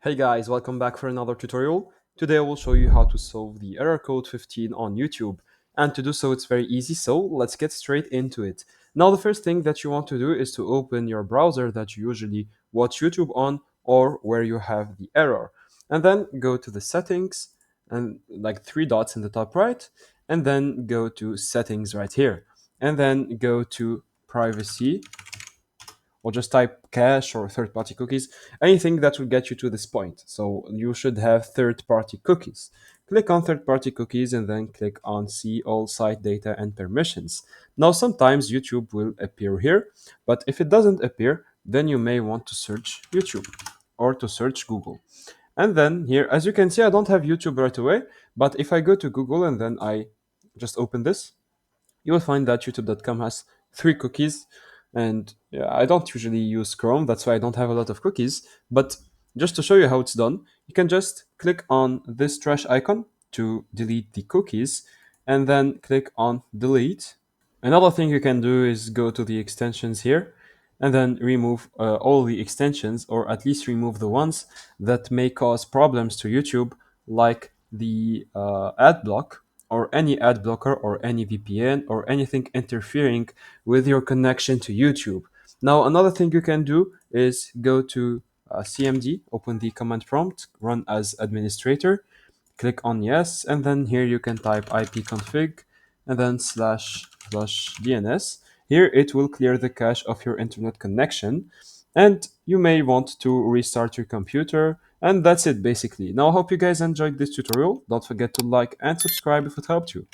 Hey guys, welcome back for another tutorial. Today I will show you how to solve the error code 15 on YouTube. And to do so, it's very easy, so let's get straight into it. Now, the first thing that you want to do is to open your browser that you usually watch YouTube on or where you have the error. And then go to the settings and like three dots in the top right, and then go to settings right here. And then go to privacy or just type cache or third-party cookies, anything that will get you to this point. So you should have third-party cookies. Click on third-party cookies and then click on see all site data and permissions. Now sometimes YouTube will appear here, but if it doesn't appear, then you may want to search YouTube or to search Google. And then here, as you can see, I don't have YouTube right away, but if I go to Google and then I just open this, you will find that youtube.com has three cookies. And yeah, I don't usually use Chrome, that's why I don't have a lot of cookies. But just to show you how it's done, you can just click on this trash icon to delete the cookies and then click on delete. Another thing you can do is go to the extensions here and then remove all the extensions, or at least remove the ones that may cause problems to YouTube, like the ad block or any ad blocker or any VPN or anything interfering with your connection to YouTube. Now, another thing you can do is go to CMD, open the command prompt, run as administrator, click on yes, and then here you can type ipconfig and then slash flush DNS. Here it will clear the cache of your internet connection, and you may want to restart your computer, and that's it basically. Now I hope you guys enjoyed this tutorial. Don't forget to like and subscribe if it helped you.